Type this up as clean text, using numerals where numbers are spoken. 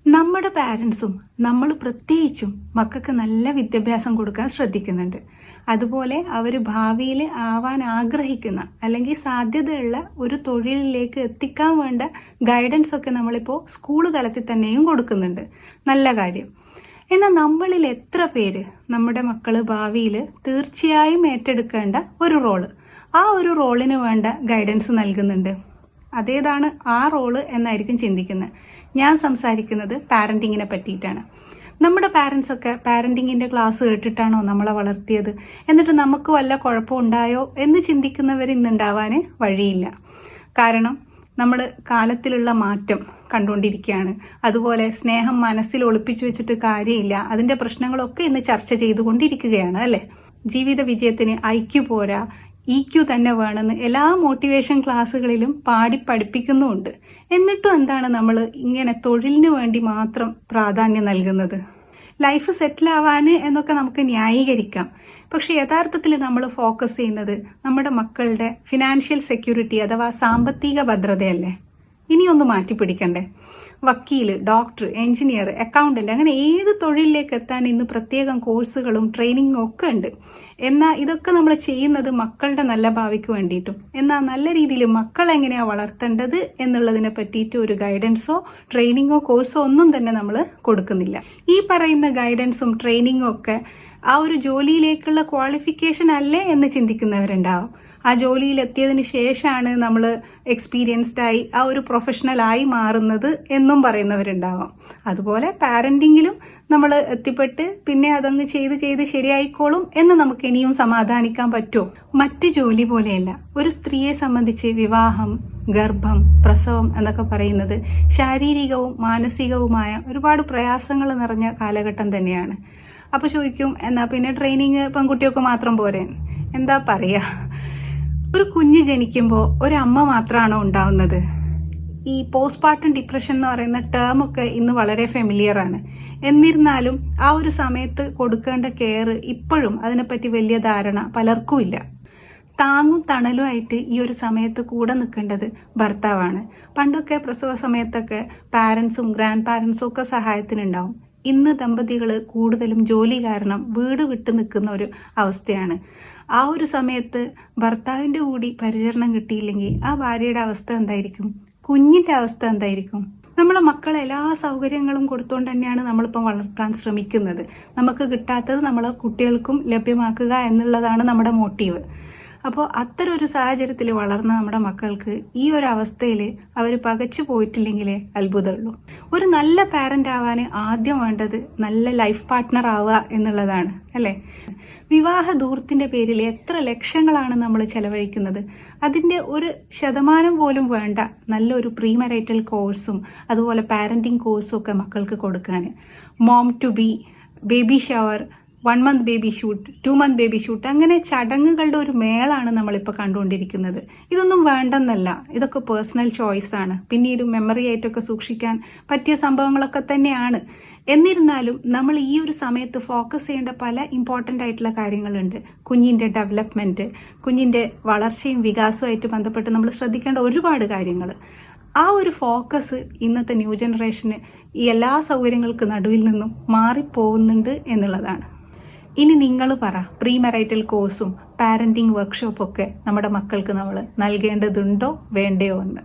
നമ്മുടെ പാരൻസും നമ്മൾ പ്രത്യേകിച്ചും മക്കൾക്ക് നല്ല വിദ്യാഭ്യാസം കൊടുക്കാൻ ശ്രദ്ധിക്കുന്നുണ്ട്. അതുപോലെ അവർ ഭാവിയിൽ ആവാൻ ആഗ്രഹിക്കുന്ന അല്ലെങ്കിൽ സാധ്യതയുള്ള ഒരു തൊഴിലിലേക്ക് എത്തിക്കാൻ വേണ്ട ഗൈഡൻസ് ഒക്കെ നമ്മളിപ്പോൾ സ്കൂൾ തലത്തിൽ തന്നെയും കൊടുക്കുന്നുണ്ട്. നല്ല കാര്യം. എന്നാൽ നമ്മളിൽ എത്ര പേര് നമ്മുടെ മക്കൾ ഭാവിയിൽ തീർച്ചയായും ഏറ്റെടുക്കേണ്ട ഒരു റോള്, ആ ഒരു റോളിന് വേണ്ട ഗൈഡൻസ് നൽകുന്നുണ്ട്? അതേതാണ് ആ റോള് എന്നായിരിക്കും ചിന്തിക്കുന്നത്. ഞാൻ സംസാരിക്കുന്നത് പാരൻറ്റിങ്ങിനെ പറ്റിയിട്ടാണ്. നമ്മുടെ പാരൻസൊക്കെ പാരൻറ്റിങ്ങിൻ്റെ ക്ലാസ് കേട്ടിട്ടാണോ നമ്മളെ വളർത്തിയത്, എന്നിട്ട് നമുക്ക് വല്ല കുഴപ്പമുണ്ടായോ എന്ന് ചിന്തിക്കുന്നവർ ഇന്നുണ്ടാവാൻ വഴിയില്ല. കാരണം നമ്മൾ കാലത്തിലുള്ള മാറ്റം കണ്ടുകൊണ്ടിരിക്കുകയാണ്. അതുപോലെ സ്നേഹം മനസ്സിൽ ഒളിപ്പിച്ചു വെച്ചിട്ട് കാര്യമില്ല, അതിൻ്റെ പ്രശ്നങ്ങളൊക്കെ ഇന്ന് ചർച്ച ചെയ്തുകൊണ്ടിരിക്കുകയാണ് അല്ലേ. ജീവിത വിജയത്തിന് IQ പോരാ, EQ തന്നെ വേണമെന്ന് എല്ലാ മോട്ടിവേഷൻ ക്ലാസ്സുകളിലും പഠിപ്പിക്കുന്നുമുണ്ട്. എന്നിട്ടും എന്താണ് നമ്മൾ ഇങ്ങനെ തൊഴിലിന് വേണ്ടി മാത്രം പ്രാധാന്യം നൽകുന്നത്? ലൈഫ് സെറ്റിൽ ആവാൻ എന്നൊക്കെ നമുക്ക് ന്യായീകരിക്കാം. പക്ഷെ യഥാർത്ഥത്തിൽ നമ്മൾ ഫോക്കസ് ചെയ്യുന്നത് നമ്മുടെ മക്കളുടെ ഫിനാൻഷ്യൽ സെക്യൂരിറ്റി അഥവാ സാമ്പത്തിക ഭദ്രതയല്ലേ. ഇനിയൊന്ന് മാറ്റിപ്പിടിക്കണ്ടേ? വക്കീൽ, ഡോക്ടർ, എഞ്ചിനീയർ, അക്കൗണ്ടന്റ്, അങ്ങനെ ഏത് തൊഴിലിലേക്ക് എത്താൻ ഇന്ന് പ്രത്യേകം കോഴ്സുകളും ട്രെയിനിങ്ങും ഒക്കെ ഉണ്ട്. എന്നാൽ ഇതൊക്കെ നമ്മൾ ചെയ്യുന്നത് മക്കളുടെ നല്ല ഭാവിക്ക് വേണ്ടിയിട്ടും, എന്നാൽ നല്ല രീതിയിൽ മക്കൾ എങ്ങനെയാണ് വളർത്തേണ്ടത് എന്നുള്ളതിനെ പറ്റിയിട്ട് ഒരു ഗൈഡൻസോ ട്രെയിനിങ്ങോ കോഴ്സോ ഒന്നും തന്നെ നമ്മൾ കൊടുക്കുന്നില്ല. ഈ പറയുന്ന ഗൈഡൻസും ട്രെയിനിങ്ങും ഒക്കെ ആ ഒരു ജോലിയിലേക്കുള്ള ക്വാളിഫിക്കേഷൻ അല്ലേ എന്ന് ചിന്തിക്കുന്നവരുണ്ടാവും. ആ ജോലിയിൽ എത്തിയതിന് ശേഷമാണ് നമ്മൾ എക്സ്പീരിയൻസ്ഡായി ആ ഒരു പ്രൊഫഷണലായി മാറുന്നത് എന്നും പറയുന്നവരുണ്ടാവാം. അതുപോലെ പാരൻറ്റിങ്ങിലും നമ്മൾ എത്തിപ്പെട്ട് പിന്നെ അതങ്ങ് ചെയ്ത് ശരിയായിക്കോളും എന്ന് നമുക്ക് ഇനിയും സമാധാനിക്കാൻ പറ്റുമോ? മറ്റ് ജോലി പോലെയല്ല. ഒരു സ്ത്രീയെ സംബന്ധിച്ച് വിവാഹം, ഗർഭം, പ്രസവം എന്നൊക്കെ പറയുന്നത് ശാരീരികവും മാനസികവുമായ ഒരുപാട് പ്രയാസങ്ങൾ നിറഞ്ഞ കാലഘട്ടം തന്നെയാണ്. അപ്പോൾ ചോദിക്കും, എന്നാ പിന്നെ ട്രെയിനിങ് പെൺകുട്ടിയൊക്കെ മാത്രം പോരെ? എന്താ പറയുക, ഒരു കുഞ്ഞ് ജനിക്കുമ്പോൾ ഒരമ്മ മാത്രമാണോ ഉണ്ടാവുന്നത്? ഈ പോസ്റ്റ്പാർട്ടം ഡിപ്രഷൻ എന്ന് പറയുന്ന ടേമൊക്കെ ഇന്ന് വളരെ ഫെമിലിയറാണ്. എന്നിരുന്നാലും ആ ഒരു സമയത്ത് കൊടുക്കേണ്ട കെയർ ഇപ്പോഴും അതിനെപ്പറ്റി വലിയ ധാരണ പലർക്കും ഇല്ല. താങ്ങും തണലുമായിട്ട് ഈ ഒരു സമയത്ത് കൂടെ നിൽക്കേണ്ടത് ഭർത്താവാണ്. പണ്ടൊക്കെ പ്രസവ സമയത്തൊക്കെ പാരൻസും ഗ്രാൻഡ് പാരൻസും ഒക്കെ സഹായത്തിനുണ്ടാവും. ഇന്ന് ദമ്പതികൾ കൂടുതലും ജോലി കാരണം വീട് വിട്ട് നിൽക്കുന്ന ഒരു അവസ്ഥയാണ്. ആ ഒരു സമയത്ത് ഭർത്താവിൻ്റെ കൂടി പരിചരണം കിട്ടിയില്ലെങ്കിൽ ആ ഭാര്യയുടെ അവസ്ഥ എന്തായിരിക്കും? കുഞ്ഞിൻ്റെ അവസ്ഥ എന്തായിരിക്കും? നമ്മളെ മക്കളെ എല്ലാ സൗകര്യങ്ങളും കൊടുത്തുകൊണ്ട് തന്നെയാണ് നമ്മളിപ്പം വളർത്താൻ ശ്രമിക്കുന്നത്. നമുക്ക് കിട്ടാത്തത് നമ്മളെ കുട്ടികൾക്കും ലഭ്യമാക്കുക എന്നുള്ളതാണ് നമ്മുടെ മോട്ടീവ്. അപ്പോൾ അത്തരം ഒരു സാഹചര്യത്തിൽ വളർന്ന നമ്മുടെ മക്കൾക്ക് ഈ ഒരു അവസ്ഥയിൽ അവർ പകച്ചു പോയിട്ടില്ലെങ്കിലേ അത്ഭുതമുള്ളൂ. ഒരു നല്ല പാരൻ്റ് ആവാൻ ആദ്യം വേണ്ടത് നല്ല ലൈഫ് പാർട്ട്ണർ ആവുക എന്നുള്ളതാണ് അല്ലേ. വിവാഹ ദൂരത്തിൻ്റെ പേരിൽ എത്ര ലക്ഷങ്ങളാണ് നമ്മൾ ചെലവഴിക്കുന്നത്. അതിൻ്റെ 1% പോലും വേണ്ട നല്ലൊരു പ്രീമറൈറ്റൽ കോഴ്സും അതുപോലെ പാരൻറ്റിങ് കോഴ്സും ഒക്കെ മക്കൾക്ക് കൊടുക്കാൻ. Mom to be, baby shower, 1 month baby shoot, 2 month baby shoot, അങ്ങനെ ചടങ്ങുകളുടെ ഒരു മേളാണ് നമ്മളിപ്പോൾ കണ്ടുകൊണ്ടിരിക്കുന്നത്. ഇതൊന്നും വേണ്ടെന്നല്ല, ഇതൊക്കെ പേഴ്സണൽ ചോയ്സാണ്. പിന്നീട് മെമ്മറി ആയിട്ടൊക്കെ സൂക്ഷിക്കാൻ പറ്റിയ സംഭവങ്ങളൊക്കെ തന്നെയാണ്. എന്നിരുന്നാലും നമ്മൾ ഈ ഒരു സമയത്ത് ഫോക്കസ് ചെയ്യേണ്ട പല ഇമ്പോർട്ടൻ്റ് ആയിട്ടുള്ള കാര്യങ്ങളുണ്ട്. കുഞ്ഞിൻ്റെ ഡെവലപ്മെൻറ്റ്, കുഞ്ഞിൻ്റെ വളർച്ചയും വികാസവുമായിട്ട് ബന്ധപ്പെട്ട് നമ്മൾ ശ്രദ്ധിക്കേണ്ട ഒരുപാട് കാര്യങ്ങൾ. ആ ഒരു ഫോക്കസ് ഇന്നത്തെ ന്യൂ ജനറേഷന് ഈ എല്ലാ സൗകര്യങ്ങൾക്ക് നടുവിൽ നിന്നും മാറിപ്പോകുന്നുണ്ട് എന്നുള്ളതാണ്. ഇനി നിങ്ങൾ പറ, പ്രീമറൈറ്റൽ കോഴ്സും പാരൻറ്റിങ് വർക്ക്ഷോപ്പൊക്കെ നമ്മുടെ മക്കൾക്ക് നമ്മൾ നൽകേണ്ടതുണ്ടോ വേണ്ടയോ എന്ന്.